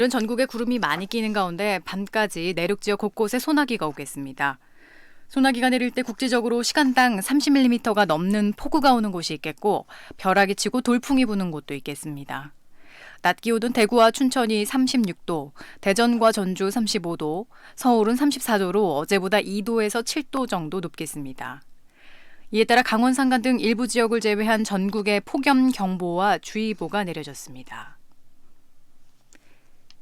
이런 전국에 구름이 많이 끼는 가운데 밤까지 내륙 지역 곳곳에 소나기가 오겠습니다. 소나기가 내릴 때 국지적으로 시간당 30mm가 넘는 폭우가 오는 곳이 있겠고 벼락이 치고 돌풍이 부는 곳도 있겠습니다. 낮 기온은 대구와 춘천이 36도, 대전과 전주 35도, 서울은 34도로 어제보다 2도에서 7도 정도 높겠습니다. 이에 따라 강원 산간 등 일부 지역을 제외한 전국에 폭염 경보와 주의보가 내려졌습니다.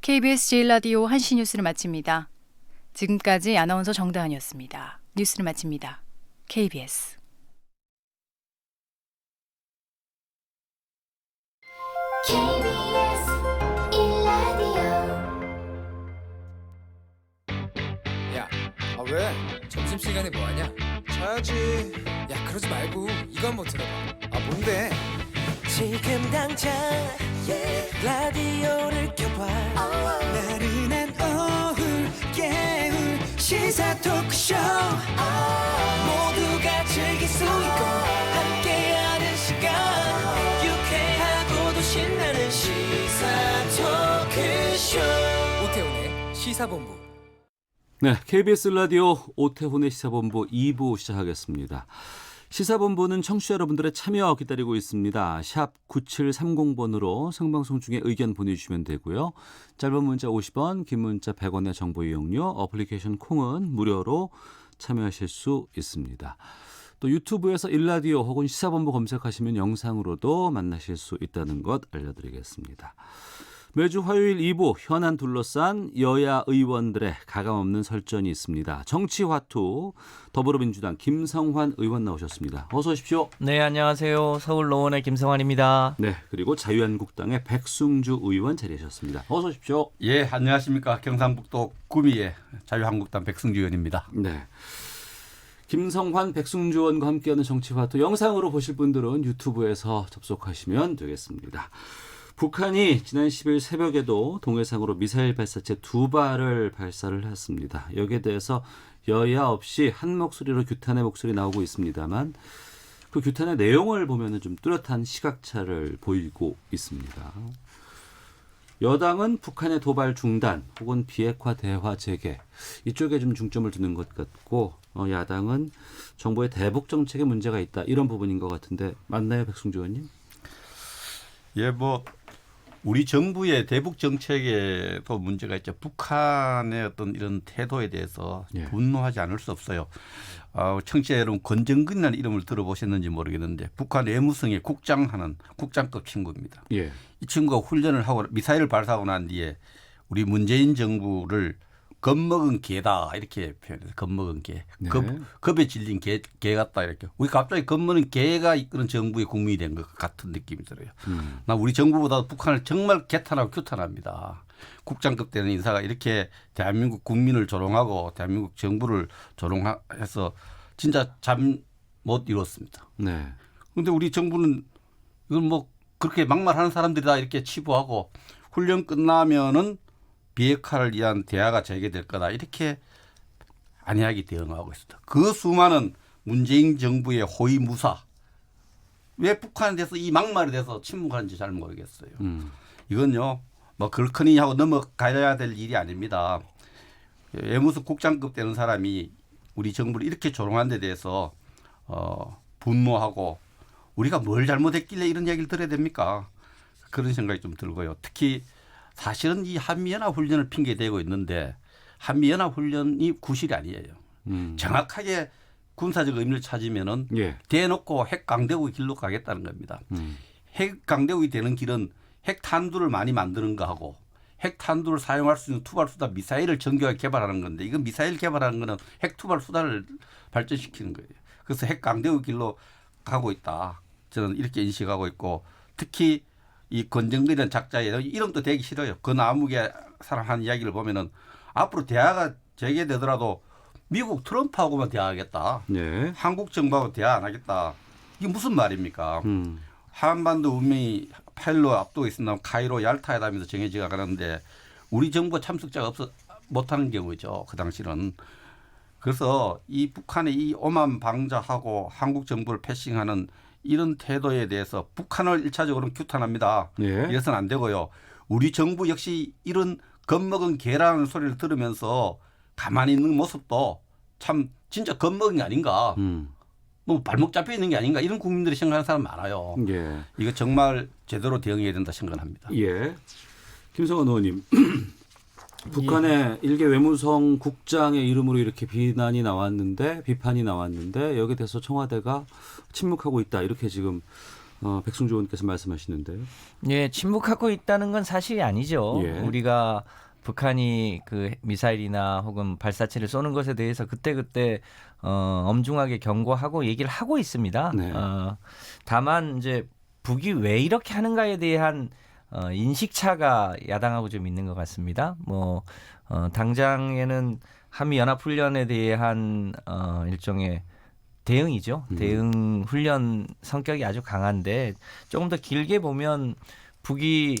KBS 제1라디오 한시 뉴스를 마칩니다. 지금까지 아나운서 정다은이었습니다. 뉴스를 마칩니다. KBS. KBS 1라디오. 야, 왜? 점심시간에 뭐하냐? 자야지. 야, 그러지 말고 이거 한번 들어봐. 뭔데? 지금 당장 라디오를 켜봐. 나른한 오후 깨울 시사 토크쇼. 모두가 즐길 수 있고 함께하는 시간. 유쾌하고도 신나는 시사 토크쇼. 오태훈의 시사본부. 네, KBS 라디오 오태훈의 시사본부 2부 시작하겠습니다. 시사본부는 청취자 여러분들의 참여 기다리고 있습니다. 샵 9730번으로 생방송 중에 의견 보내주시면 되고요. 짧은 문자 50원, 긴 문자 100원의 정보 이용료, 어플리케이션 콩은 무료로 참여하실 수 있습니다. 또 유튜브에서 일라디오 혹은 시사본부 검색하시면 영상으로도 만나실 수 있다는 것 알려드리겠습니다. 매주 화요일 2부 현안 둘러싼 여야 의원들의 가감없는 설전이 있습니다. 정치화투 더불어민주당 김성환 의원 나오셨습니다. 어서 오십시오. 네, 안녕하세요. 서울 노원의 김성환입니다. 네, 그리고 자유한국당의 백승주 의원 자리하셨습니다. 어서 오십시오. 예, 안녕하십니까. 경상북도 구미의 자유한국당 백승주 의원입니다. 네. 김성환, 백승주 의원과 함께하는 정치화투 영상으로 보실 분들은 유튜브에서 접속하시면 되겠습니다. 북한이 지난 10일 새벽에도 동해상으로 미사일 발사체 2발을 발사를 했습니다. 여기에 대해서 여야 없이 한 목소리로 규탄의 목소리 나오고 있습니다만 그 규탄의 내용을 보면 좀 뚜렷한 시각차를 보이고 있습니다. 여당은 북한의 도발 중단 혹은 비핵화 대화 재개 이쪽에 좀 중점을 두는 것 같고 야당은 정부의 대북 정책에 문제가 있다 이런 부분인 것 같은데 맞나요, 백승주 의원님? 예, 우리 정부의 대북 정책에도 문제가 있죠. 북한의 어떤 이런 태도에 대해서 분노하지 않을 수 없어요. 청취자 여러분 권정근이라는 이름을 들어보셨는지 모르겠는데 북한 외무성에 국장하는 국장급 친구입니다. 예. 이 친구가 훈련을 하고 미사일을 발사하고 난 뒤에 우리 문재인 정부를 겁먹은 개다 이렇게 표현해서 겁먹은 개, 네. 겁에 질린 개 같다 이렇게. 우리 갑자기 겁먹는 개가 이끄는 정부의 국민이 된 것 같은 느낌이 들어요. 나 우리 정부보다 북한을 정말 개탄하고 규탄합니다. 국장급 되는 인사가 이렇게 대한민국 국민을 조롱하고 대한민국 정부를 조롱해서 진짜 잠 못 이뤘습니다. 네. 그런데 우리 정부는 이건 그렇게 막말하는 사람들이다 이렇게 치부하고 훈련 끝나면은 비핵화를 위한 대화가 재개될 거다 이렇게 안이하게 대응하고 있습니다. 그 수많은 문재인 정부의 호위무사 왜 북한에 대해서 이 막말에 대해서 침묵하는지 잘 모르겠어요. 이건요 그렇거니 하고 넘어가야 될 일이 아닙니다. 외무성 국장급 되는 사람이 우리 정부를 이렇게 조롱한 데 대해서 분노하고 우리가 뭘 잘못했길래 이런 얘기를 들어야 됩니까? 그런 생각이 좀 들고요. 특히 사실은 이 한미연합훈련을 핑계대고 있는데 한미연합훈련이 구실이 아니에요. 정확하게 군사적 의미를 찾으면은 대놓고 핵 강대국의 길로 가겠다는 겁니다. 핵 강대국이 되는 길은 핵 탄두를 많이 만드는 거하고 핵 탄두를 사용할 수 있는 투발 수단 미사일을 정교하게 개발하는 건데 이건 미사일 개발하는 거는 핵 투발 수단을 발전시키는 거예요. 그래서 핵 강대국 길로 가고 있다. 저는 이렇게 인식하고 있고 특히 이 권정근이라는 작자의 이름도 되기 싫어요. 그 나무의 사람한 이야기를 보면은 앞으로 대화가 재개되더라도 미국 트럼프하고만 대화하겠다. 네. 한국 정부하고 대화 안 하겠다. 이게 무슨 말입니까? 한반도 운명이 파일로 앞두고 있습니다. 카이로 얄타 회담에서 정해져 가는데 우리 정부 참석자가 못하는 경우죠. 그 당시는. 그래서 이 북한의 이 오만 방자하고 한국 정부를 패싱하는 이런 태도에 대해서 북한을 1차적으로 규탄합니다. 예. 이래서는 안 되고요. 우리 정부 역시 이런 겁먹은 개라는 소리를 들으면서 가만히 있는 모습도 참 진짜 겁먹은 게 아닌가. 뭐 발목 잡혀 있는 게 아닌가 이런 국민들이 생각하는 사람 많아요. 예. 이거 정말 제대로 대응해야 된다 생각합니다. 예. 김성환 의원님. 북한의 일개 외무성 국장의 이름으로 이렇게 비판이 나왔는데 여기에 대해서 청와대가 침묵하고 있다 이렇게 지금 백승주 의원께서 말씀하시는데요. 예, 침묵하고 있다는 건 사실이 아니죠. 예. 우리가 북한이 그 미사일이나 혹은 발사체를 쏘는 것에 대해서 그때 엄중하게 경고하고 얘기를 하고 있습니다. 네. 다만 이제 북이 왜 이렇게 하는가에 대한 인식차가 야당하고 좀 있는 것 같습니다. 당장에는 한미 연합훈련에 대한 일종의 대응이죠. 대응 훈련 성격이 아주 강한데 조금 더 길게 보면 북이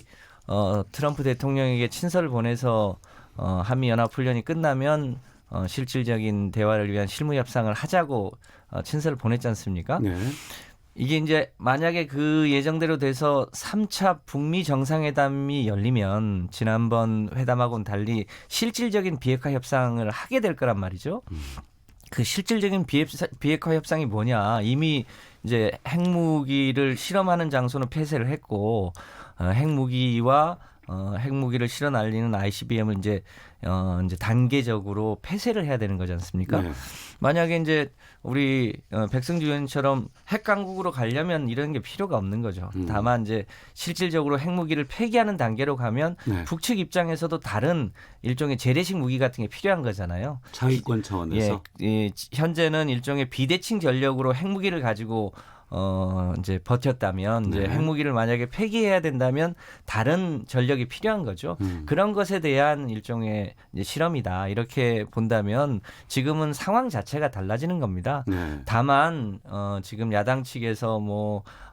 트럼프 대통령에게 친서를 보내서 한미 연합훈련이 끝나면 실질적인 대화를 위한 실무 협상을 하자고 친서를 보냈지 않습니까? 네. 이게 이제 만약에 그 예정대로 돼서 3차 북미 정상회담이 열리면 지난번 회담하고는 달리 실질적인 비핵화 협상을 하게 될 거란 말이죠. 그 실질적인 비핵화 협상이 뭐냐? 이미 이제 핵무기를 실험하는 장소는 폐쇄를 했고 핵무기와 핵무기를 실어 날리는 ICBM을 이제 단계적으로 폐쇄를 해야 되는 거지 않습니까? 네. 만약에 이제 우리 백승주 의원처럼 핵 강국으로 가려면 이런 게 필요가 없는 거죠. 다만 이제 실질적으로 핵무기를 폐기하는 단계로 가면 네. 북측 입장에서도 다른 일종의 재래식 무기 같은 게 필요한 거잖아요. 자위권 차원에서. 현재는 일종의 비대칭 전력으로 핵무기를 가지고 이제 버텼다면 이제 네. 핵무기를 만약에 폐기해야 된다면 다른 전력이 필요한 거죠. 그런 것에 대한 일종의 이제 실험이다. 이렇게 본다면 지금은 상황 자체가 달라지는 겁니다. 네. 다만 지금 야당 측에서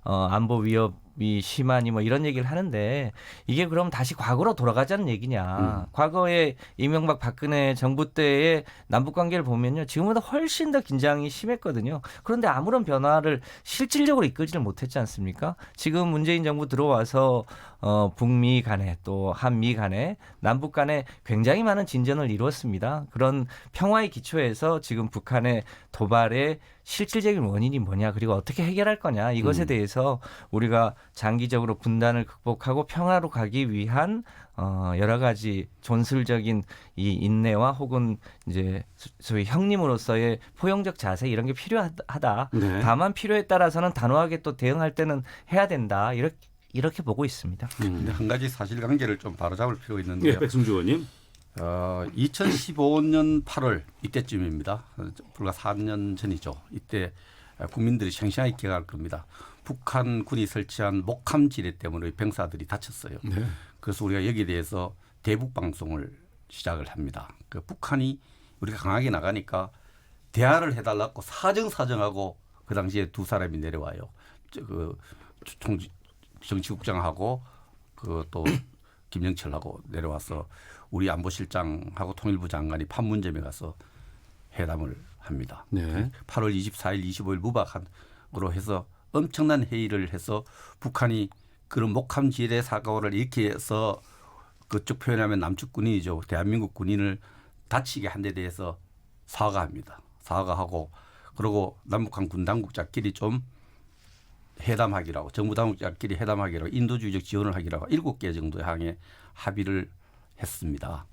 안보 위협이 심하니 이런 얘기를 하는데 이게 그럼 다시 과거로 돌아가자는 얘기냐. 과거에 이명박 박근혜 정부 때의 남북 관계를 보면요. 지금보다 훨씬 더 긴장이 심했거든요. 그런데 아무런 변화를 실질적으로 이끌지를 못했지 않습니까? 지금 문재인 정부 들어와서 북미 간에 또 한미 간에 남북 간에 굉장히 많은 진전을 이루었습니다. 그런 평화의 기초에서 지금 북한의 도발의 실질적인 원인이 뭐냐 그리고 어떻게 해결할 거냐 이것에 대해서 우리가 장기적으로 분단을 극복하고 평화로 가기 위한 여러 가지 존술적인 이 인내와 혹은 이제 소위 형님으로서의 포용적 자세 이런 게 필요하다. 네. 다만 필요에 따라서는 단호하게 또 대응할 때는 해야 된다. 이렇게 보고 있습니다. 근데 한 가지 사실관계를 좀 바로잡을 필요가 있는데요. 예, 백승주 의원님. 2015년 8월 이때쯤입니다. 불과 4년 전이죠. 이때 국민들이 생생하게 기억할 겁니다. 북한군이 설치한 목함 지뢰 때문에 병사들이 다쳤어요. 네. 그래서 우리가 여기에 대해서 대북 방송을 시작을 합니다. 그 북한이 우리가 강하게 나가니까 대화를 해달라고 사정하고 그 당시에 두 사람이 내려와요. 정치국장하고 그 또 김영철하고 내려와서 우리 안보실장하고 통일부 장관이 판문점에 가서 회담을 합니다. 네. 8월 24일, 25일 무박으로 해서 엄청난 회의를 해서 북한이 그런 목함 지뢰 사고를 이렇게 해서 그쪽 표현하면 남측 군인이죠. 대한민국 군인을 다치게 한 데 대해서 사과합니다. 사과하고 그리고 남북한 군 당국자끼리 좀 회담하기라고 정부 당국자끼리 회담하기라고 인도주의적 지원을 하기라고 7개 정도 향해 합의를 했습니다.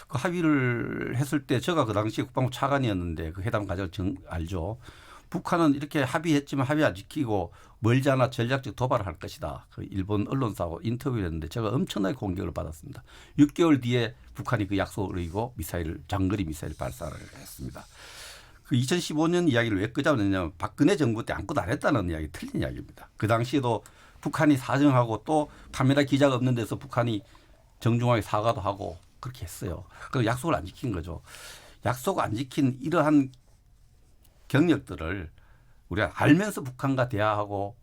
그 합의를 했을 때 제가 그 당시 국방부 차관이었는데 그 회담 과정을 알죠. 북한은 이렇게 합의했지만 합의 안 지키고 멀지 않아 전략적 도발을 할 것이다. 그 일본 언론사하고 인터뷰를 했는데 제가 엄청나게 공격을 받았습니다. 6개월 뒤에 북한이 그 약속을 이기고 장거리 미사일 발사를 했습니다. 그 2015년 이야기를 왜 끄자느냐면 박근혜 정부 때 아무것도 안 했다는 이야기 틀린 이야기입니다. 그 당시에도 북한이 사정하고 또 카메라 기자가 없는 데서 북한이 정중하게 사과도 하고 그렇게 했어요. 그래서 약속을 안 지킨 거죠. 약속 안 지킨 이러한 경력들을 우리가 알면서 북한과 대화하고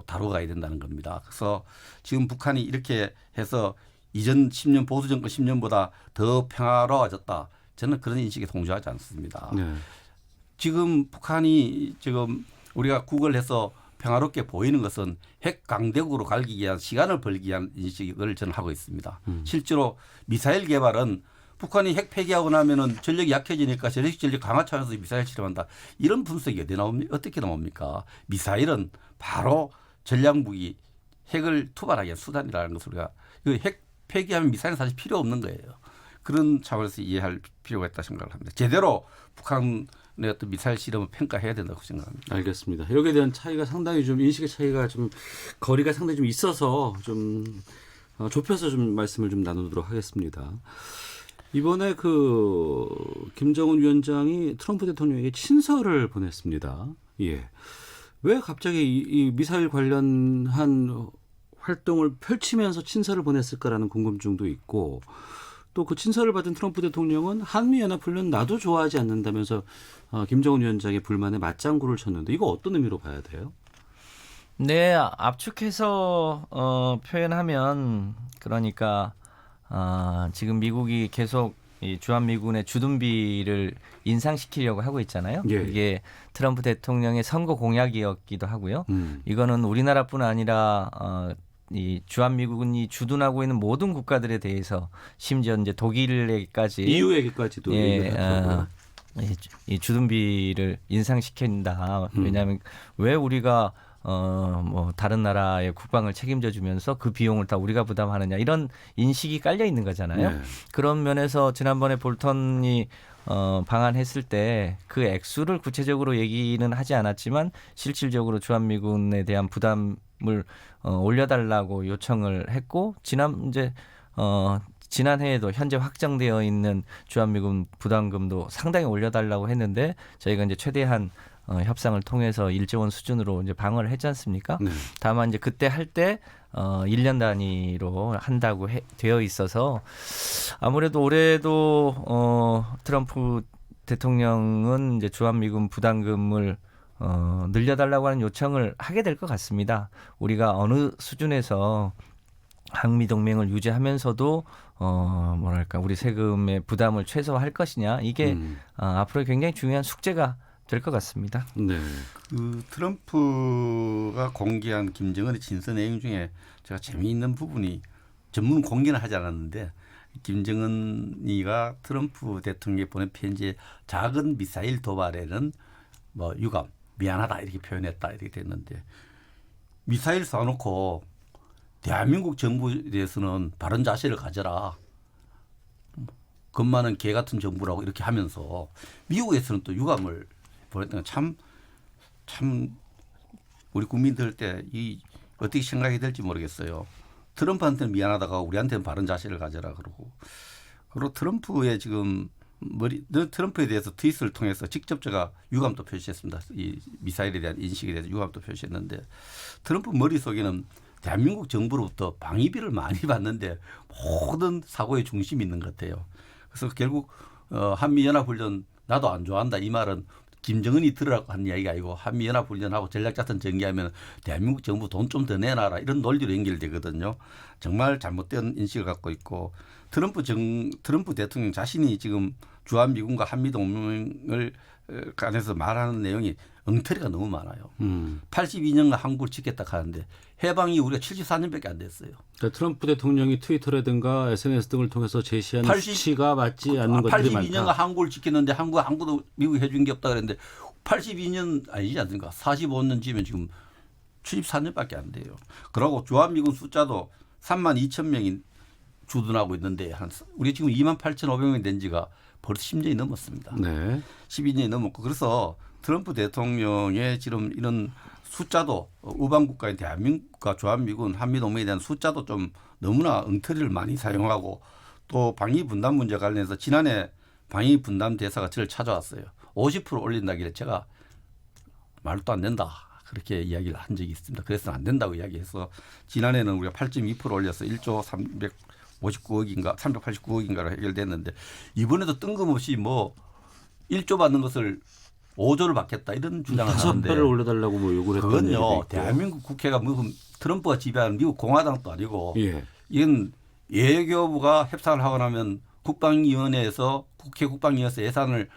다뤄가야 된다는 겁니다. 그래서 지금 북한이 이렇게 해서 이전 10년 보수 정권 10년보다 더 평화로워졌다. 저는 그런 인식에 동조하지 않습니다. 네. 지금 북한이 지금 우리가 구걸해서 평화롭게 보이는 것은 핵 강대국으로 갈기 위한 시간을 벌기 위한 인식을 저는 하고 있습니다. 실제로 미사일 개발은 북한이 핵 폐기하고 나면은 전력이 약해지니까 전력 강화 차원에서 미사일 실험한다. 이런 분석이 어떻게 나옵니까? 미사일은 바로 전략무기 핵을 투발하기 위한 수단이라는 것을 우리가 핵 폐기하면 미사일은 사실 필요 없는 거예요. 그런 차원에서 이해할 필요가 있다 생각을 합니다. 제대로 북한의 어떤 미사일 실험을 평가해야 된다고 생각합니다. 알겠습니다. 여기에 대한 차이가 상당히 좀 인식의 차이가 좀 거리가 상당히 좀 있어서 좀 좁혀서 좀 말씀을 좀 나누도록 하겠습니다. 이번에 그 김정은 위원장이 트럼프 대통령에게 친서를 보냈습니다. 예. 왜 갑자기 이 미사일 관련한 활동을 펼치면서 친서를 보냈을까라는 궁금증도 있고 또 그 친서를 받은 트럼프 대통령은 한미연합훈련 나도 좋아하지 않는다면서 김정은 위원장의 불만에 맞장구를 쳤는데 이거 어떤 의미로 봐야 돼요? 네, 압축해서 표현하면 그러니까 지금 미국이 계속 이 주한미군의 주둔비를 인상시키려고 하고 있잖아요. 예. 이게 트럼프 대통령의 선거 공약이었기도 하고요. 이거는 우리나라뿐 아니라 이 주한미군이 주둔하고 있는 모든 국가들에 대해서 심지어 이제 독일에까지 EU에게까지도 이 주둔비를 인상시킨다. 왜냐하면 왜 우리가 뭐 다른 나라의 국방을 책임져 주면서 그 비용을 다 우리가 부담하느냐 이런 인식이 깔려 있는 거잖아요. 네. 그런 면에서 지난번에 볼턴이 방한했을 때 그 액수를 구체적으로 얘기는 하지 않았지만 실질적으로 주한미군에 대한 부담을 올려달라고 요청을 했고 지난해에도 현재 확정되어 있는 주한미군 부담금도 상당히 올려달라고 했는데 저희가 이제 최대한 협상을 통해서 1조 원 수준으로 이제 방어를 했지 않습니까? 네. 다만 이제 그때 할 때 1년 단위로 한다고 되어 있어서 아무래도 올해도 트럼프 대통령은 이제 주한미군 부담금을 늘려달라고 하는 요청을 하게 될 것 같습니다. 우리가 어느 수준에서 한미 동맹을 유지하면서도 뭐랄까 우리 세금의 부담을 최소화할 것이냐 이게 앞으로 굉장히 중요한 숙제가 될 것 같습니다. 네. 그 트럼프가 공개한 김정은의 친서 내용 중에 제가 재미있는 부분이 전문 공개는 하지 않았는데 김정은이가 트럼프 대통령에 보낸 편지에 작은 미사일 도발에는 뭐 유감 미안하다 이렇게 표현했다 이렇게 됐는데 미사일 쏴놓고 대한민국 정부에 대해서는 바른 자세를 가져라. 겁 많은 개 같은 정부라고 이렇게 하면서 미국에서는 또 유감을 보냈던 건 참 우리 국민들 때 이 어떻게 생각이 될지 모르겠어요. 트럼프한테는 미안하다가 우리한테는 바른 자세를 가져라 그리고 트럼프의 지금 트럼프에 대해서 트윗을 통해서 직접 제가 유감도 표시했습니다. 이 미사일에 대한 인식에 대해서 유감도 표시했는데 트럼프 머릿속에는 대한민국 정부로부터 방위비를 많이 받는데 모든 사고의 중심이 있는 것 같아요. 그래서 결국 한미연합훈련 나도 안 좋아한다 이 말은 김정은이 들으라고 한 이야기가 아니고 한미연합훈련하고 전략작전 전개하면 대한민국 정부 돈 좀 더 내놔라 이런 논리로 연결되거든요. 정말 잘못된 인식을 갖고 있고 트럼프 대통령 자신이 지금 주한미군과 한미동맹을 간에서 말하는 내용이 엉터리가 너무 많아요. 82년간 한국을 지켰다 하는데 해방이 우리가 74년밖에 안 됐어요. 그러니까 트럼프 대통령이 트위터라든가 SNS 등을 통해서 제시한 수치가 맞지 않는 것들이 많다. 82년간 한국을 지켰는데 아무도 미국이 해준 게 없다 그랬는데 82년 아니지 않습니까? 45년쯤이면 지금 74년밖에 안 돼요. 그러고 주한미군 숫자도 32,000명이 주둔하고 있는데 우리 지금 28,500명이 된 지가 벌써 10년이 넘었습니다. 네. 12년이 넘었고 그래서 트럼프 대통령의 지금 이런 숫자도 우방국가인 대한민국과 주한미군 한미동맹에 대한 숫자도 좀 너무나 엉터리를 많이 사용하고 또 방위분담 문제 관련해서 지난해 방위분담 대사가 저를 찾아왔어요. 50% 올린다길래 제가 말도 안 된다. 그렇게 이야기를 한 적이 있습니다. 그래서 안 된다고 이야기해서 지난해는 우리가 8.2% 올려서 1조 389억인가로 해결됐는데 이번에도 뜬금없이 뭐 1조 받는 것을 5조를 받겠다 이런 주장을 하는데 5배를 올려달라고 뭐 요구를 했던 얘기도 그건요. 있고. 대한민국 국회가 뭐 트럼프가 지배하는 미국 공화당도 아니고 예. 이건 외교부가 협상을 하고 나면 국방위원회에서 국회 국방위원회에서 예산을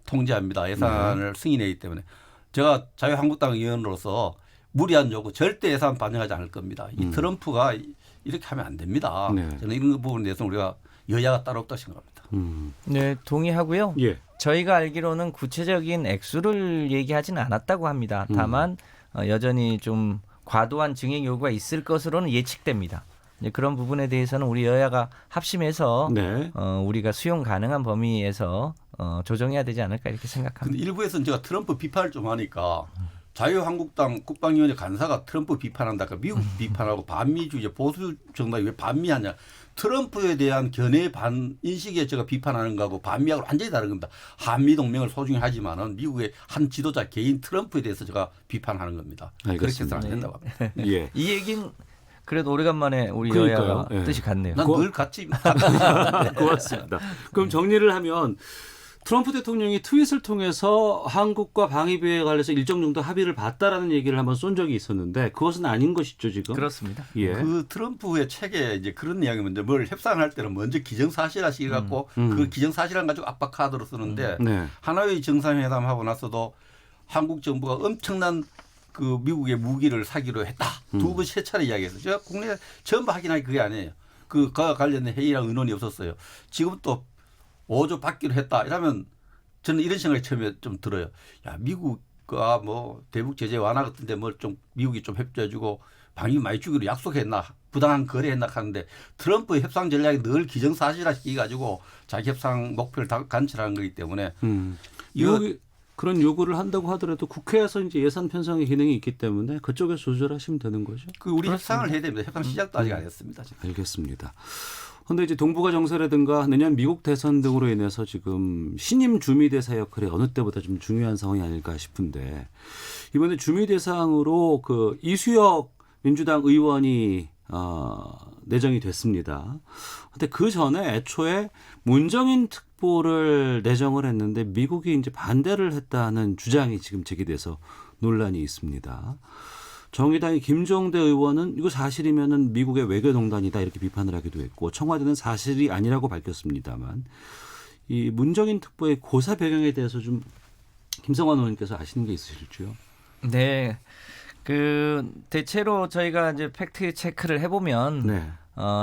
통제합니다. 예산을 승인하기 때문에 제가 자유한국당 의원으로서 무리한 요구 절대 예산 반영하지 않을 겁니다. 이 음. 트럼프가 이렇게 하면 안 됩니다. 네. 저는 이런 부분에 대해서 우리가 여야가 따로 없다고 생각합니다. 네, 동의하고요. 예. 저희가 알기로는 구체적인 액수를 얘기하지는 않았다고 합니다. 다만 여전히 좀 과도한 증액 요구가 있을 것으로는 예측됩니다. 이제 그런 부분에 대해서는 우리 여야가 합심해서 네. 우리가 수용 가능한 범위에서 조정해야 되지 않을까 이렇게 근데 생각합니다. 일부에서는 제가 트럼프 비판을 좀 하니까 자유한국당 국방위원회 간사가 트럼프 비판한다까 미국 비판하고 반미주의 보수 정당이 왜 반미하냐. 트럼프에 대한 견해 반 인식에 제가 비판하는 거하고 반미하고 완전히 다른 겁니다. 한미 동맹을 소중히 하지만은 미국의 한 지도자 개인 트럼프에 대해서 제가 비판하는 겁니다. 그렇게 해서는 안 된다고 합니다. 예. 이 얘기는 그래도 오래간만에 우리 그러니까요. 여야가 예. 뜻이 같네요. 난 늘 같이 고맙습니다. 그럼 정리를 하면 트럼프 대통령이 트윗을 통해서 한국과 방위비에 관해서 일정 정도 합의를 봤다라는 얘기를 한번 쏜 적이 있었는데 그것은 아닌 것이죠 지금. 그렇습니다. 예. 그 트럼프의 책에 이제 그런 이야기 먼저 뭘 협상할 때는 먼저 기정사실화시켜 갖고 그 기정사실화 가지고 압박 카드로 쓰는데 네. 하노이 정상회담 하고 나서도 한국 정부가 엄청난 그 미국의 무기를 사기로 했다. 두 번 세 차례 이야기했어요. 제가 국내 전부 확인하기 그게 아니에요. 그가 관련된 회의랑 의논이 없었어요. 지금 또 5조 받기로 했다. 이러면 저는 이런 생각이 처음에 좀 들어요. 야, 미국과 뭐 대북 제재 완화 같은데 뭘 좀 미국이 좀 협조해주고 방위 많이 주기로 약속했나 부당한 거래했나 하는데 트럼프의 협상 전략이 늘 기정사실화시키 가지고 자기 협상 목표를 다 관철하는 거기 때문에 미국이 그런 요구를 한다고 하더라도 국회에서 이제 예산 편성의 기능이 있기 때문에 그쪽에서 조절하시면 되는 거죠. 그 우리 협상을 해야 됩니다. 협상 시작도 아직 안 했습니다. 지금. 알겠습니다. 그런데 이제 동북아 정세라든가 내년 미국 대선 등으로 인해서 지금 신임 주미대사 역할이 어느 때보다 좀 중요한 상황이 아닐까 싶은데 이번에 주미대상으로 그 이수혁 민주당 의원이 내정이 됐습니다. 근데 그 전에 애초에 문정인 특보를 내정을 했는데 미국이 이제 반대를 했다는 주장이 지금 제기돼서 논란이 있습니다. 정의당의 김종대 의원은 이거 사실이면은 미국의 외교농단이다 이렇게 비판을 하기도 했고 청와대는 사실이 아니라고 밝혔습니다만 이 문정인 특보의 고사 배경에 대해서 좀 김성환 의원님께서 아시는 게 있으실지요? 네. 그 대체로 저희가 이제 팩트 체크를 해보면 네.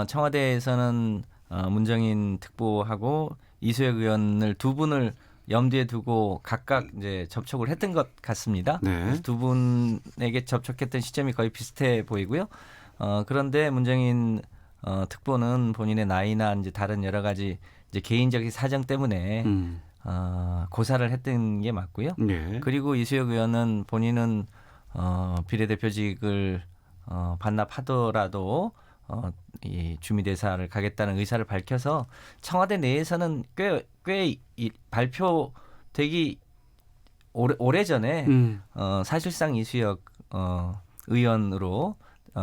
청와대에서는 문정인 특보하고 이수혁 의원을 두 분을 염두에 두고 각각 이제 접촉을 했던 것 같습니다. 네. 그래서 두 분에게 접촉했던 시점이 거의 비슷해 보이고요. 그런데 문정인 특보는 본인의 나이나 이제 다른 여러 가지 이제 개인적인 사정 때문에 고사를 했던 게 맞고요. 네. 그리고 이수혁 의원은 본인은 비례대표직을 반납하더라도 이 주미대사를 가겠다는 의사를 밝혀서 청와대 내에서는 꽤 발표되기 오래전에 사실상 이수혁 의원으로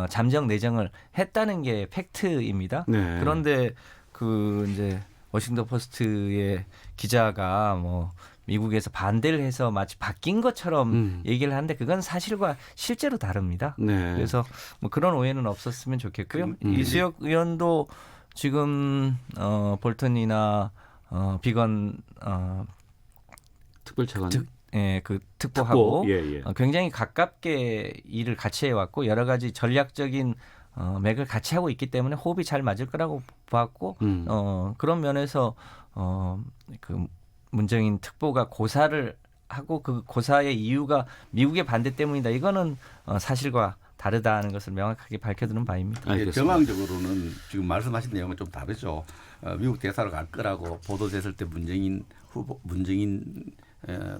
잠정 내정을 했다는 게 팩트입니다. 네. 그런데 그 이제 워싱턴 포스트의 기자가 뭐 미국에서 반대를 해서 마치 바뀐 것처럼 얘기를 하는데 그건 사실과 실제로 다릅니다. 네. 그래서 뭐 그런 오해는 없었으면 좋겠고요. 이수혁 의원도 지금 볼턴이나 비건 특별차관 그 특보하고 예. 굉장히 가깝게 일을 같이 해왔고 여러 가지 전략적인 맥을 같이 하고 있기 때문에 호흡이 잘 맞을 거라고 봤고 그런 면에서 그 문정인 특보가 고사를 하고 그 고사의 이유가 미국의 반대 때문이다. 이거는 사실과 다르다는 것을 명확하게 밝혀두는 바입니다. 알겠습니다. 정황적으로는 지금 말씀하신 내용은 좀 다르죠. 미국 대사로 갈 거라고 보도됐을 때 문정인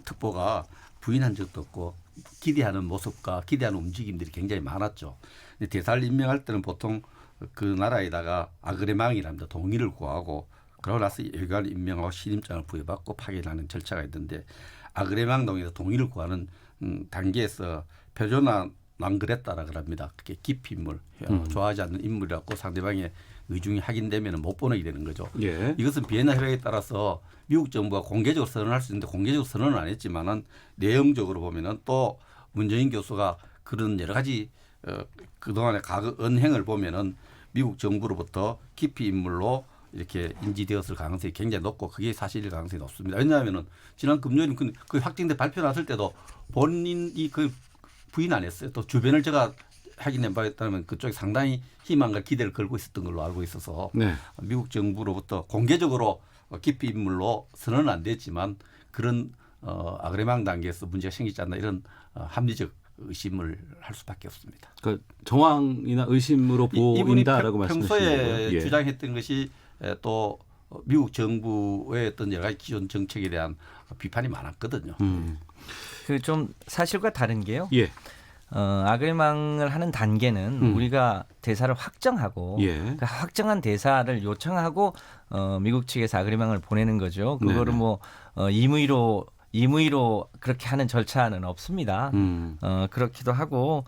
특보가 부인한 적도 없고 기대하는 모습과 기대하는 움직임들이 굉장히 많았죠. 근데 대사를 임명할 때는 보통 그 나라에다가 아그레망이랍니다. 동의를 구하고 그러고 나서 외교관을 임명하고 신임장을 부여받고 파견하는 절차가 있는데 아그레망 동의에서 동의를 구하는 단계에서 표준화 난 그랬다라 그럽니다. 그게 깊이 인물, 좋아하지 않는 인물이라고 상대방의 의중이 확인되면 못 보내게 되는 거죠. 예. 이것은 비엔나 협약에 따라서 미국 정부가 공개적으로 선언할 수 있는데 공개적으로 선언은 안 했지만은 내용적으로 보면은 또 문정인 교수가 그런 여러 가지 그동안의 과거 언행을 보면은 미국 정부로부터 깊이 인물로 이렇게 인지되었을 가능성이 굉장히 높고 그게 사실일 가능성이 높습니다. 왜냐하면은 지난 금요일 그 확정돼 발표 났을 때도 본인이 그 부인 안 했어요. 또 주변을 제가 확인해 봤다면 그쪽에 상당히 희망과 기대를 걸고 있었던 걸로 알고 있어서 네. 미국 정부로부터 공개적으로 기피 인물로 선언은 안 됐지만 그런 아그레망 단계에서 문제가 생기지 않나 이런 합리적 의심을 할 수밖에 없습니다. 그러니까 정황이나 의심으로 이분이 보인다라고 말씀하시는 평소에 거예요. 예. 주장했던 것이 또 미국 정부의 어떤 여러 가지 기존 정책에 대한 비판이 많았거든요. 그 좀 사실과 다른 게요. 예. 아글망을 하는 단계는 우리가 대사를 확정하고 예. 그 확정한 대사를 요청하고 미국 측에서 아그리망을 보내는 거죠. 그거를 네네. 뭐 임의로 그렇게 하는 절차는 없습니다. 그렇기도 하고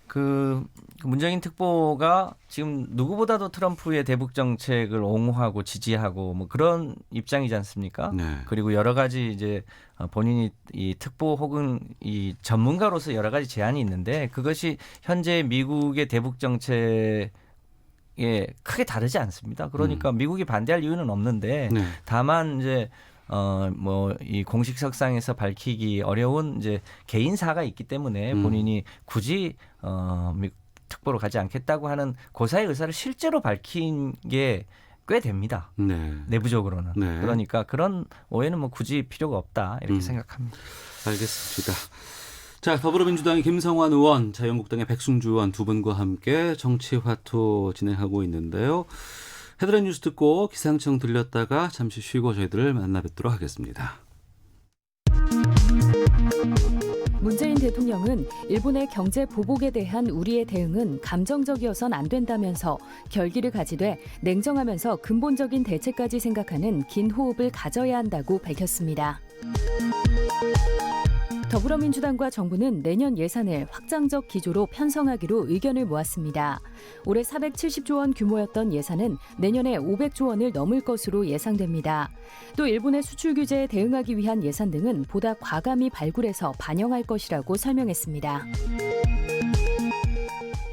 그 문재인 특보가 지금 누구보다도 트럼프의 대북 정책을 옹호하고 지지하고 뭐 그런 입장이지 않습니까? 네. 그리고 여러 가지 이제 본인이 이 특보 혹은 이 전문가로서 여러 가지 제안이 있는데 그것이 현재 미국의 대북 정책에 크게 다르지 않습니다. 그러니까 미국이 반대할 이유는 없는데 네. 다만 이제 뭐 이 공식석상에서 밝히기 어려운 이제 개인사가 있기 때문에 본인이 굳이 미국 특보로 가지 않겠다고 하는 고사의 의사를 실제로 밝힌 게 꽤 됩니다. 네. 내부적으로는. 네. 그러니까 그런 오해는 뭐 굳이 필요가 없다 이렇게 생각합니다. 알겠습니다. 자, 더불어민주당의 김성환 의원, 자유한국당의 백승주 의원 두 분과 함께 정치화투 진행하고 있는데요. 헤드라인 뉴스 듣고 기상청 들렸다가 잠시 쉬고 저희들을 만나 뵙도록 하겠습니다. 문재인 대통령은 일본의 경제 보복에 대한 우리의 대응은 감정적이어선 안 된다면서 결기를 가지되 냉정하면서 근본적인 대책까지 생각하는 긴 호흡을 가져야 한다고 밝혔습니다. 더불어민주당과 정부는 내년 예산을 확장적 기조로 편성하기로 의견을 모았습니다. 올해 470조 원 규모였던 예산은 내년에 500조 원을 넘을 것으로 예상됩니다. 또 일본의 수출 규제에 대응하기 위한 예산 등은 보다 과감히 발굴해서 반영할 것이라고 설명했습니다.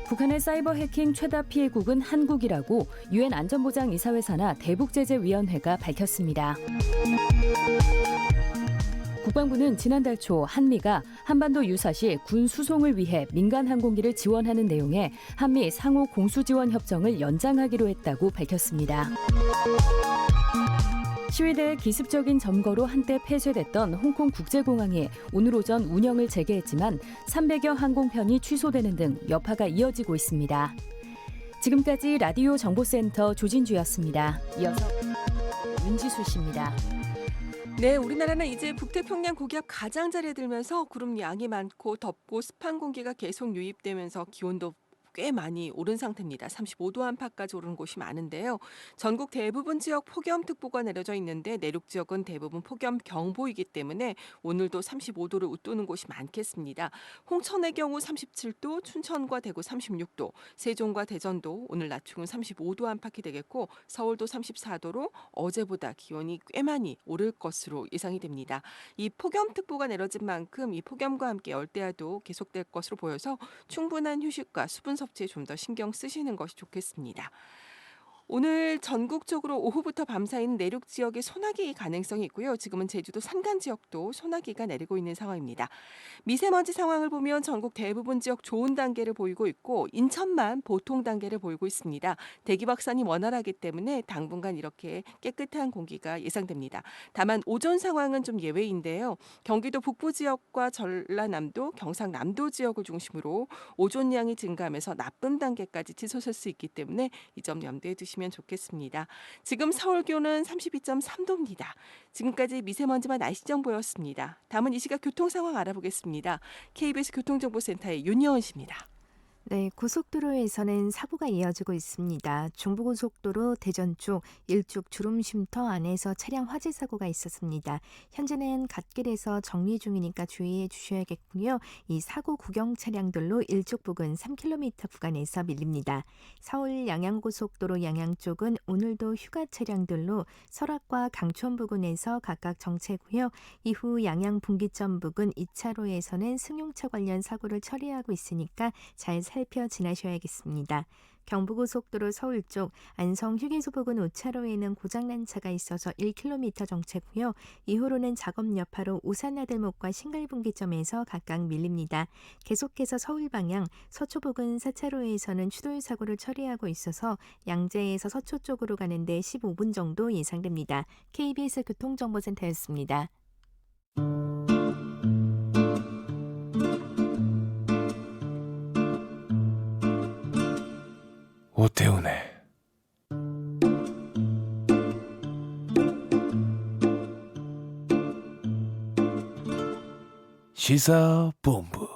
북한의 사이버 해킹 최다 피해국은 한국이라고 유엔 안전보장이사회사나 대북제재위원회가 밝혔습니다. 국방부는 지난달 초 한미가 한반도 유사시 군 수송을 위해 민간 항공기를 지원하는 내용의 한미 상호 공수지원 협정을 연장하기로 했다고 밝혔습니다. 시위대의 기습적인 점거로 한때 폐쇄됐던 홍콩 국제공항이 오늘 오전 운영을 재개했지만 300여 항공편이 취소되는 등 여파가 이어지고 있습니다. 지금까지 라디오 정보센터 조진주였습니다. 이어서 윤지수 씨입니다. 네, 우리나라는 이제 북태평양 고기압 가장자리에 들면서 구름 양이 많고 덥고 습한 공기가 계속 유입되면서 기온도 꽤 많이 오른 상태입니다. 35도 안팎까지 오른 곳이 많은데요. 전국 대부분 지역 폭염특보가 내려져 있는데 내륙 지역은 대부분 폭염경보이기 때문에 오늘도 35도를 웃도는 곳이 많겠습니다. 홍천의 경우 37도, 춘천과 대구 36도, 세종과 대전도 오늘 낮 중은 35도 안팎이 되겠고 서울도 34도로 어제보다 기온이 꽤 많이 오를 것으로 예상이 됩니다. 이 폭염특보가 내려진 만큼 이 폭염과 함께 열대야도 계속될 것으로 보여서 충분한 휴식과 수분 섭취에 좀 더 신경 쓰시는 것이 좋겠습니다. 오늘 전국적으로 오후부터 밤 사이는 내륙 지역에 소나기 가능성이 있고요. 지금은 제주도 산간 지역도 소나기가 내리고 있는 상황입니다. 미세먼지 상황을 보면 전국 대부분 지역 좋은 단계를 보이고 있고 인천만 보통 단계를 보이고 있습니다. 대기 확산이 원활하기 때문에 당분간 이렇게 깨끗한 공기가 예상됩니다. 다만 오존 상황은 좀 예외인데요. 경기도 북부 지역과 전라남도, 경상남도 지역을 중심으로 오존량이 증가하면서 나쁨 단계까지 치솟을 수 있기 때문에 이 점 염두에 두시면 좋겠습니다. 지금 서울 기온은 32.3도입니다. 지금까지 미세먼지만 날씨 정보였습니다. 다음은 이 시각 교통 상황 알아보겠습니다. KBS 교통정보센터의 윤여은 씨입니다. 네, 고속도로에서는 사고가 이어지고 있습니다. 중부고속도로 대전 쪽 일축 주름쉼터 안에서 차량 화재 사고가 있었습니다. 현재는 갓길에서 정리 중이니까 주의해 주셔야겠고요. 이 사고 구경 차량들로 일축 부근 3km 구간에서 밀립니다. 서울 양양고속도로 양양 쪽은 오늘도 휴가 차량들로 설악과 강촌 부근에서 각각 정체고요. 이후 양양 분기점 부근 2차로에서는 승용차 관련 사고를 처리하고 있으니까 잘 살펴 지나셔야겠습니다. 경부고속도로 서울 쪽 안성 휴게소 부근 5차로에는 고장난 차가 있어서 1km 정체고요. 이후로는 작업 여파로 우산나들목과 신갈분기점에서 각각 밀립니다. 계속해서 서울 방향 서초 부근 4차로에서는 추돌 사고를 처리하고 있어서 양재에서 서초 쪽으로 가는데 15분 정도 예상됩니다. KBS 교통정보센터였습니다. 오태훈의 시사본부.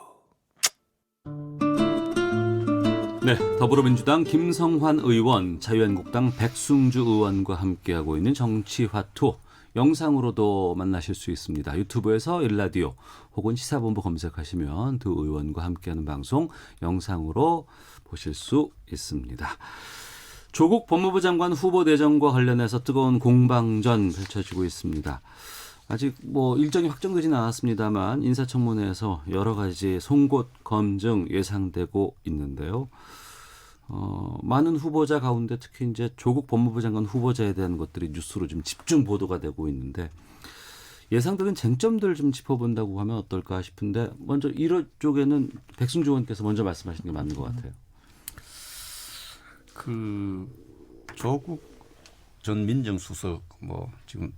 네, 더불어민주당 김성환 의원, 자유한국당 백승주 의원과 함께하고 있는 정치화투 영상으로도 만나실 수 있습니다. 유튜브에서 일라디오 혹은 시사본부 검색하시면 두 의원과 함께하는 방송 영상으로 보실 수 있습니다. 조국 법무부 장관 후보 대정과 관련해서 뜨거운 공방전 펼쳐지고 있습니다. 아직 일정이 확정되지는 않았습니다만 인사청문회에서 여러 가지 송곳 검증 예상되고 있는데요. 많은 후보자 가운데 특히 이제 조국 법무부 장관 후보자에 대한 것들이 뉴스로 좀 집중 보도가 되고 있는데 예상되는 쟁점들 좀 짚어본다고 하면 어떨까 싶은데 먼저 1호 쪽에는 백승주 의원께서 먼저 말씀하시는 게 맞는 것 같아요. 조국 전 민정수석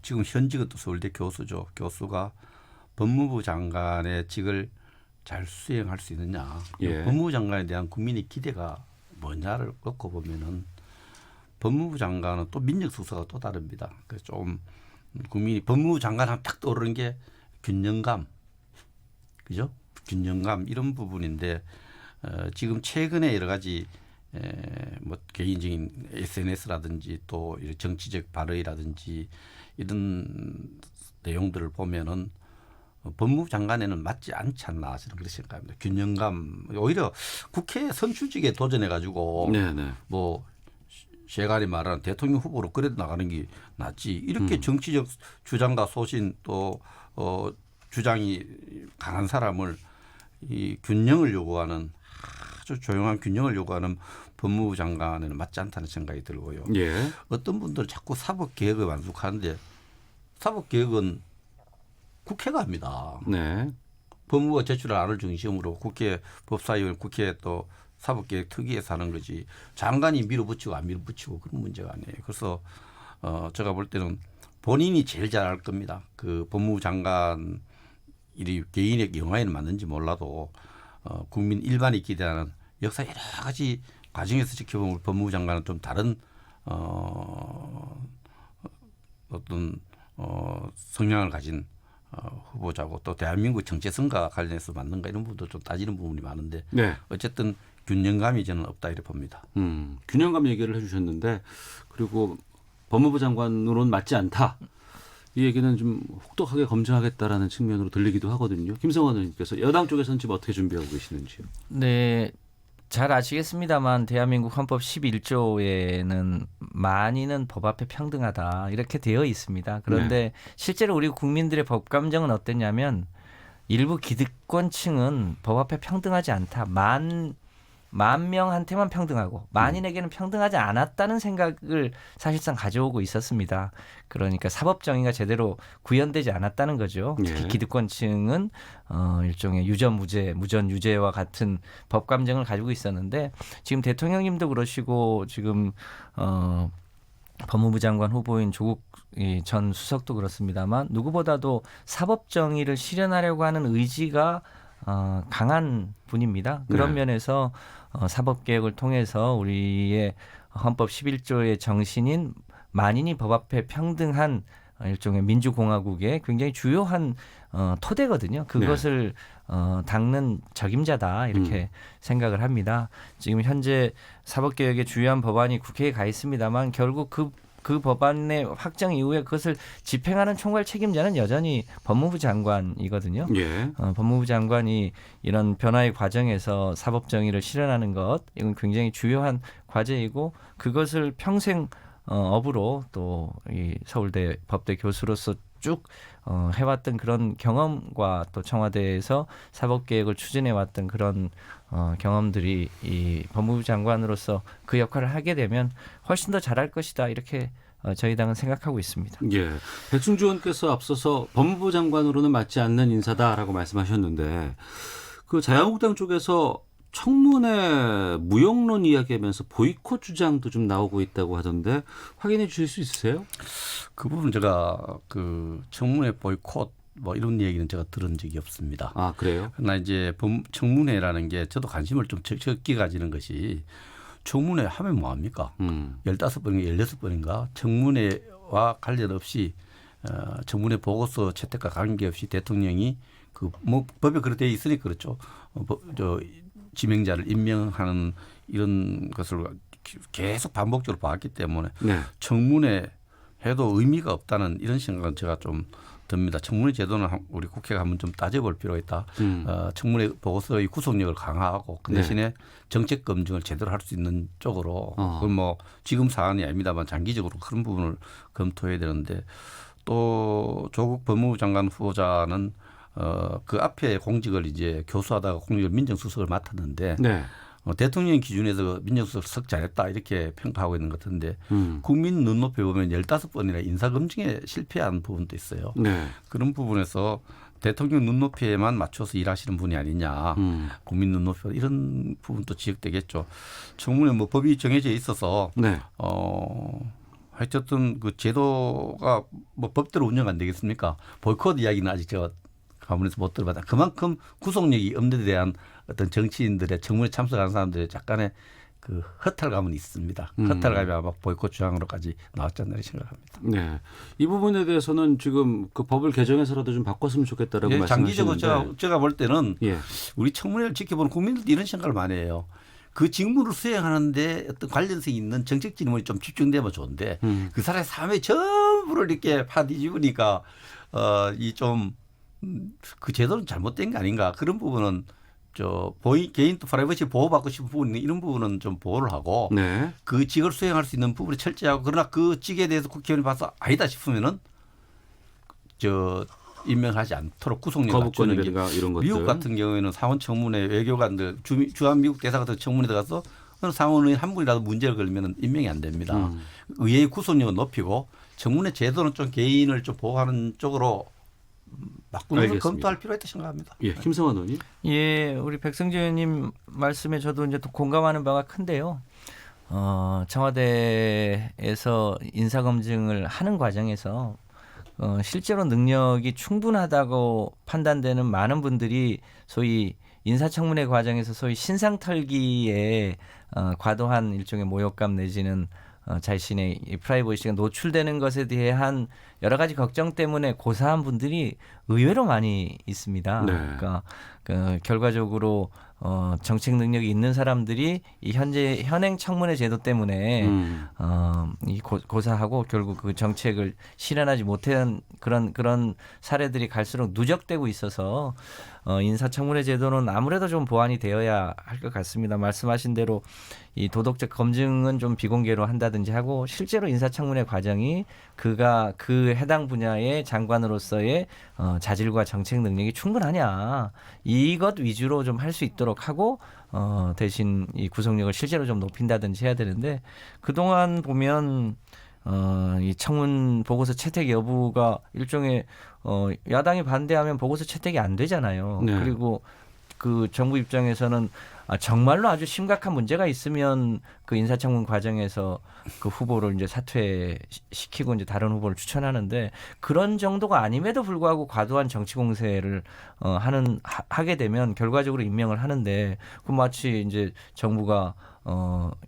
지금 현직은 또 서울대 교수죠. 교수가 법무부 장관의 직을 잘 수행할 수 있느냐. 예. 법무부 장관에 대한 국민의 기대가 뭐냐를 놓고 보면은 법무부 장관은 또 민정수석과 또 다릅니다. 그래서 좀 국민이 법무부 장관 하면 딱 떠오르는 게 균형감, 그죠? 균형감 이런 부분인데 지금 최근에 여러 가지 개인적인 SNS라든지 또 정치적 발언이라든지 이런 내용들을 보면은 법무부 장관에는 맞지 않지 않나 저는 그렇게 생각합니다. 균형감 오히려 국회 선출직에 도전해 가지고 제가리 말하는 대통령 후보로 끌어 나가는 게 낫지. 이렇게 정치적 주장과 소신 또 주장이 강한 사람을 이 균형을 요구하는 아주 조용한 균형을 요구하는 법무부 장관에는 맞지 않다는 생각이 들고요. 예. 어떤 분들은 자꾸 사법개혁을 만족하는데 사법개혁은 국회가 합니다. 네. 법무부가 제출한 안을 중심으로 국회 법사위원 국회 또 사법개혁 특위에서 하는 거지 장관이 밀어붙이고 안 밀어붙이고 그런 문제가 아니에요. 그래서 제가 볼 때는 본인이 제일 잘 알 겁니다. 그 법무부 장관 이 개인의 영화에는 맞는지 몰라도 국민 일반이 기대하는 역사 여러 가지 과정에서 지켜보면 법무부 장관은 좀 다른 어떤 성향을 가진 후보자고 또 대한민국 정체성과 관련해서 맞는가 이런 부분도 좀 따지는 부분이 많은데 네. 어쨌든 균형감이 저는 없다 이렇게 봅니다. 균형감 얘기를 해주셨는데 그리고 법무부 장관으로는 맞지 않다. 이 얘기는 좀 혹독하게 검증하겠다라는 측면으로 들리기도 하거든요. 김성환 의원님께서 여당 쪽에서는 지금 어떻게 준비하고 계시는지요? 네. 잘 아시겠습니다만 대한민국 헌법 11조에는 만인은 법 앞에 평등하다 이렇게 되어 있습니다. 그런데 실제로 우리 국민들의 법 감정은 어땠냐면 일부 기득권층은 법 앞에 평등하지 않다. 만 명한테만 평등하고 만인에게는 평등하지 않았다는 생각을 사실상 가져오고 있었습니다. 그러니까 사법정의가 제대로 구현되지 않았다는 거죠. 특히 기득권층은 일종의 유전무죄, 무전유죄와 같은 법 감정을 가지고 있었는데 지금 대통령님도 그러시고 지금 법무부 장관 후보인 조국 전 수석도 그렇습니다만 누구보다도 사법정의를 실현하려고 하는 의지가 강한 분입니다. 그런 면에서 사법개혁을 통해서 우리의 헌법 11조의 정신인 만인이 법 앞에 평등한 일종의 민주공화국의 굉장히 주요한 토대거든요. 그것을 닦는 적임자다 이렇게 생각을 합니다. 지금 현재 사법개혁의 주요한 법안이 국회에 가 있습니다만 결국 그 법안의 확정 이후에 그것을 집행하는 총괄 책임자는 여전히 법무부 장관이거든요. 법무부 장관이 이런 변화의 과정에서 사법 정의를 실현하는 것 이건 굉장히 주요한 과제이고 그것을 평생 업으로 또 이 서울대 법대 교수로서 쭉 해왔던 그런 경험과 또 청와대에서 사법개혁을 추진해왔던 그런 경험들이 이 법무부 장관으로서 그 역할을 하게 되면 훨씬 더 잘할 것이다 이렇게 저희 당은 생각하고 있습니다. 예, 백승주 의원께서 앞서서 법무부 장관으로는 맞지 않는 인사다라고 말씀하셨는데 그 자유한국당 쪽에서 청문회 무용론 이야기하면서 보이콧 주장도 좀 나오고 있다고 하던데 확인해 주실 수 있으세요? 그 부분 제가 그 청문회 보이콧 뭐 이런 얘기는 제가 들은 적이 없습니다. 아, 그래요? 그러나 이제 청문회라는 게 저도 관심을 좀 적게 가지는 것이 청문회 하면 뭐합니까? 15번인가 16번인가 청문회와 관련 없이 청문회 보고서 채택과 관계없이 대통령이 그 뭐 법에 그렇게 되어 있으니까 그렇죠. 지명자를 임명하는 이런 것을 계속 반복적으로 봤기 때문에 네. 청문회 해도 의미가 없다는 이런 생각은 제가 좀 듭니다. 청문회 제도는 우리 국회가 한번 좀 따져볼 필요가 있다. 청문회 보고서의 구속력을 강화하고 그 대신에 네. 정책 검증을 제대로 할 수 있는 쪽으로 그건 뭐 지금 사안이 아닙니다만 장기적으로 그런 부분을 검토해야 되는데 또 조국 법무부 장관 후보자는 그 앞에 공직을 이제 교수하다가 공직을 민정수석을 맡았는데 네. 대통령 기준에서 민정수석 잘했다 이렇게 평가하고 있는 것 같은데 국민 눈높이 보면 15번이나 인사검증에 실패한 부분도 있어요. 네. 그런 부분에서 대통령 눈높이에만 맞춰서 일하시는 분이 아니냐. 국민 눈높이 이런 부분도 지적되겠죠. 청문회 뭐 법이 정해져 있어서 네. 하여튼 그 제도가 뭐 법대로 운영 안 되겠습니까? 보이콧 이야기는 아직 제가 가문에서 못 들어봤다. 그만큼 구속력이 없는 데 대한 어떤 정치인들의 청문회 참석하는 사람들의 약간의 그 허탈감은 있습니다. 허탈감이 아마 보이콧 주장으로까지 나왔지 않나 생각합니다. 네, 이 부분에 대해서는 지금 그 법을 개정해서라도 좀 바꿨으면 좋겠다라고 장기적으로 말씀하시는데 제가 볼 때는 예. 우리 청문회를 지켜보는 국민들도 이런 생각을 많이 해요. 그 직무를 수행하는데 어떤 관련성이 있는 정책 질문이 좀 집중되면 좋은데 그 사람의 삶의 전부를 이렇게 파뒤집으니까 이 좀 그 제도는 잘못된 게 아닌가 그런 부분은 개인 또 프라이버시 보호받고 싶은 부분이 이런 부분은 좀 보호를 하고 네. 그 직을 수행할 수 있는 부분을 철저하고 그러나 그 직에 대해서 국회의원이 봐서 아니다 싶으면은 임명하지 않도록 구속력을 갖추는 게 이런 것들. 미국 같은 경우에는 상원 청문회 외교관들 주한 미국 대사 같은 청문회 들어가서 상원의원 한 분이라도 문제를 걸면 임명이 안 됩니다. 의회의 구속력을 높이고 청문회 제도는 좀 개인을 좀 보호하는 쪽으로 바꾸는 걸 검토할 필요가 있다 생각합니다. 예, 김성환 의원님. 예, 우리 백승주 의원님 말씀에 저도 이제 또 공감하는 바가 큰데요. 청와대에서 인사검증을 하는 과정에서 실제로 능력이 충분하다고 판단되는 많은 분들이 소위 인사청문회 과정에서 소위 신상털기에 과도한 일종의 모욕감 내지는 자신의 이 프라이버시가 노출되는 것에 대한 여러 가지 걱정 때문에 고사한 분들이 의외로 많이 있습니다. 네. 그러니까 결과적으로 정책 능력이 있는 사람들이 이 현행 청문회 제도 때문에 이 고사하고 결국 그 정책을 실현하지 못한 그런 사례들이 갈수록 누적되고 있어서 인사청문회 제도는 아무래도 좀 보완이 되어야 할 것 같습니다. 말씀하신 대로 이 도덕적 검증은 좀 비공개로 한다든지 하고 실제로 인사청문회 과정이 그가 그 해당 분야의 장관으로서의 자질과 정책 능력이 충분하냐 이것 위주로 좀 할 수 있도록 하고 대신 이 구속력을 실제로 좀 높인다든지 해야 되는데 그동안 보면 이 청문 보고서 채택 여부가 일종의 야당이 반대하면 보고서 채택이 안 되잖아요. 네. 그리고 그 정부 입장에서는 정말로 아주 심각한 문제가 있으면 그 인사청문 과정에서 그 후보를 이제 사퇴시키고 이제 다른 후보를 추천하는데 그런 정도가 아님에도 불구하고 과도한 정치 공세를 하게 되면 결과적으로 임명을 하는데 그 마치 이제 정부가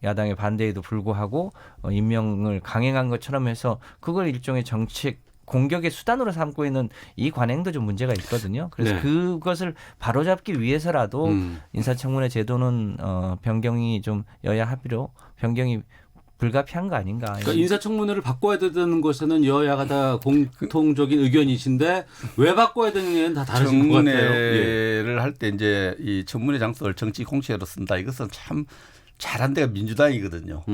야당의 반대에도 불구하고 임명을 강행한 것처럼 해서 그걸 일종의 정책 공격의 수단으로 삼고 있는 이 관행도 좀 문제가 있거든요. 그래서 네. 그것을 바로잡기 위해서라도 인사청문회 제도는 변경이 좀 여야 합의로 변경이 불가피한 거 아닌가. 그러니까 인사청문회를 바꿔야 되는 것에는 여야가 다 공통적인 의견이신데 왜 바꿔야 되느냐는 다 다르신 것 같아요. 청문회를 할 때 이제 이 청문회 장소를 정치 공채로 쓴다. 이것은 참 잘한 데가 민주당이거든요.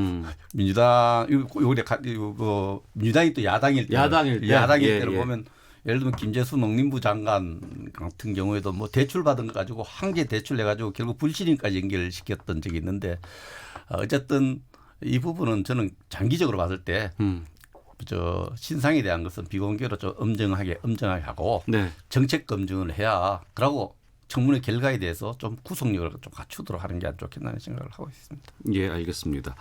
민주당 이거 민주당이 또 야당일 때 때를 보면 예를 들면 김재수 농림부 장관 같은 경우에도 뭐 대출 받은 거 가지고 황제 대출 내 가지고 결국 불신임까지 연결시켰던 적이 있는데 어쨌든 이 부분은 저는 장기적으로 봤을 때 신상에 대한 것은 비공개로 좀 엄정하게 하고 네. 정책 검증을 해야 그러고 청문회 결과에 대해서 좀 구속력을 좀 갖추도록 하는 게 안 좋겠다는 생각을 하고 있습니다. 예, 알겠습니다.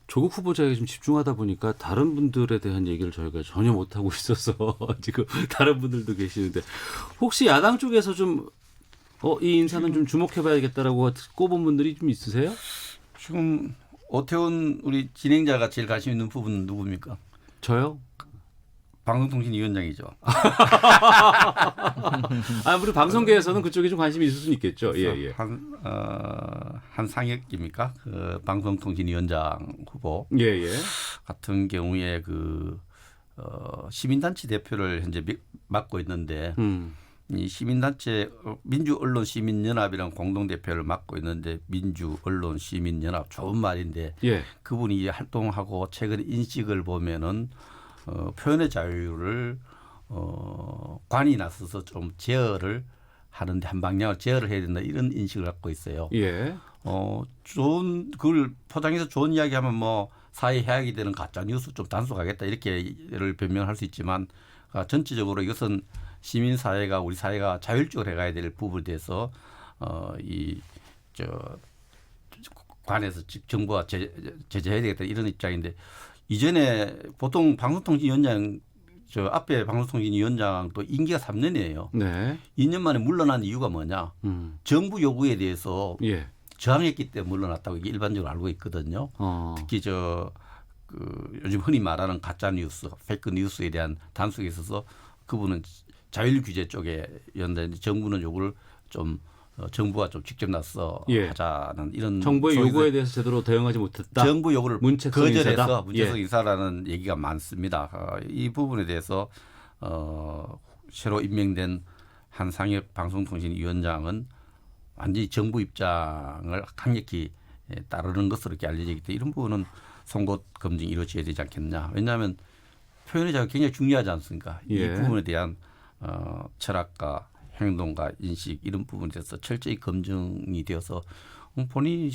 조국 후보자에게 좀 집중하다 보니까 다른 분들에 대한 얘기를 저희가 전혀 못하고 있어서 지금 다른 분들도 계시는데 혹시 야당 쪽에서 좀 이 인사는 좀 주목해봐야겠다라고 꼽은 분들이 좀 있으세요? 지금 오태훈 우리 진행자가 제일 관심 있는 부분은 누굽니까? 저요? 방송통신위원장이죠. 우리 방송계에서는 그쪽에 좀 관심이 있을 수는 있겠죠. 예. 한상혁입니까? 그 방송통신위원장 후보. 예. 같은 경우에 시민단체 대표를 현재 맡고 있는데 이 시민단체 민주언론시민연합이라는 공동대표를 맡고 있는데 민주언론시민연합 좋은 말인데 그분이 활동하고 최근 인식을 보면은 표현의 자유를 관이 나서서 좀 제어를 하는데 한 방향을 제어를 해야 된다 이런 인식을 갖고 있어요. 예. 좋은 그걸 포장해서 좋은 이야기하면 뭐 사회 해악이 되는 가짜 뉴스 좀 단속하겠다 이렇게를 변명할 수 있지만 전체적으로 이것은 시민 사회가 우리 사회가 자율적으로 해가야 될 부분에 대해서 관에서 정부가 제재해야 되겠다 이런 입장인데. 이전에 보통 방송통신위원장 앞에 방송통신위원장도 임기가 3년이에요. 네. 2년 만에 물러난 이유가 뭐냐? 정부 요구에 대해서 저항했기 때문에 물러났다고 이게 일반적으로 알고 있거든요. 특히 요즘 흔히 말하는 가짜 뉴스, 페이크 뉴스에 대한 단속에 있어서 그분은 자율 규제 쪽에 연대인데 정부는 요구를 좀 정부가 좀 직접 나서 하자는 이런 정부의 요구에 대해서 제대로 대응하지 못했다. 정부 요구를 문책성 거절해서 문책성 인사라는 얘기가 많습니다. 이 부분에 대해서 새로 임명된 한상혁 방송통신위원장은 완전히 정부 입장을 강력히 따르는 것으로 이렇게 알려지기 때문에 이런 부분은 송곳 검증이 이루어져야 되지 않겠냐. 왜냐하면 표현의 자유가 굉장히 중요하지 않습니까? 이 부분에 대한 철학과 행동과 인식 이런 부분에 대해서 철저히 검증이 되어서 본인이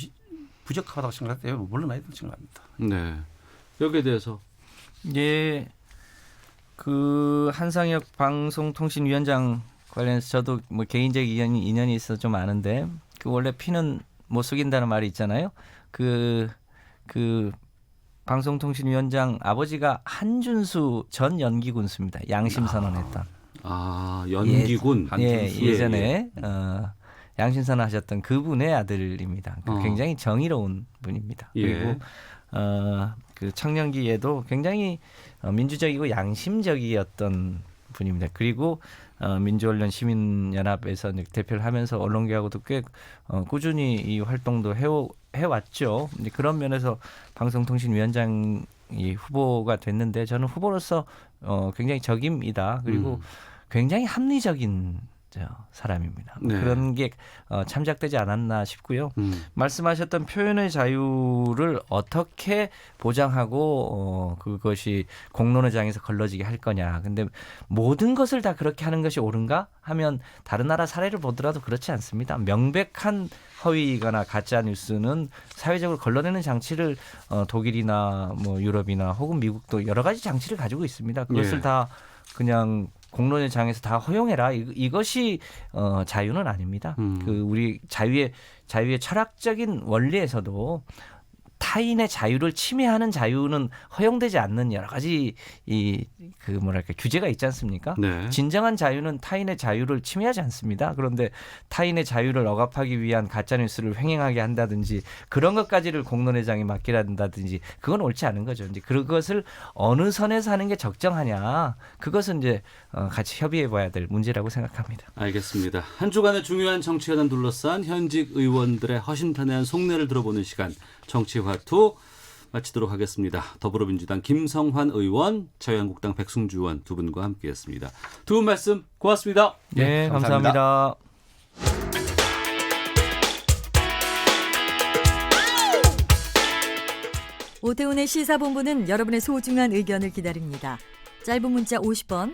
부적합하다고 생각할 때 물러나야 된다고 생각합니다. 네. 여기에 대해서 한상혁 방송통신위원장 관련해서 저도 뭐 개인적 인연이 있어서 좀 아는데 원래 피는 못 속인다는 말이 있잖아요. 그 방송통신위원장 아버지가 한준수 전 연기군수입니다. 양심 선언했던. 연기군. 예전에 양심선언 하셨던 그분의 아들입니다. 굉장히 정의로운 분입니다. 그리고 그 청년기에도 굉장히 민주적이고 양심적이었던 분입니다. 그리고 민주언론 시민연합에서 대표를 하면서 언론계하고도 꽤 꾸준히 이 활동도 해왔죠. 그런 면에서 방송통신위원장이 후보가 됐는데 저는 후보로서 굉장히 적임이다. 그리고 굉장히 합리적인 사람입니다. 네. 그런 게 참작되지 않았나 싶고요. 말씀하셨던 표현의 자유를 어떻게 보장하고 그것이 공론의 장에서 걸러지게 할 거냐. 근데 모든 것을 다 그렇게 하는 것이 옳은가 하면 다른 나라 사례를 보더라도 그렇지 않습니다. 명백한 허위거나 가짜 뉴스는 사회적으로 걸러내는 장치를 독일이나 뭐 유럽이나 혹은 미국도 여러 가지 장치를 가지고 있습니다. 그것을 다 그냥 공론의 장에서 다 허용해라. 이것이 자유는 아닙니다. 우리 자유의 철학적인 원리에서도 타인의 자유를 침해하는 자유는 허용되지 않는 여러 가지 규제가 있지 않습니까? 네. 진정한 자유는 타인의 자유를 침해하지 않습니다. 그런데 타인의 자유를 억압하기 위한 가짜 뉴스를 횡행하게 한다든지 그런 것까지를 공론의 장에 맡기란다든지 그건 옳지 않은 거죠. 이제 그것을 어느 선에서 하는 게 적정하냐? 그것은 이제 같이 협의해봐야 될 문제라고 생각합니다. 알겠습니다. 한 주간의 중요한 정치연을 둘러싼 현직 의원들의 허심탄회한 속내를 들어보는 시간 정치화투 마치도록 하겠습니다. 더불어민주당 김성환 의원, 자유한국당 백승주 의원 두 분과 함께했습니다. 두 분 말씀 고맙습니다. 네, 감사합니다. 오태훈의 시사본부는 여러분의 소중한 의견을 기다립니다. 짧은 문자 50원,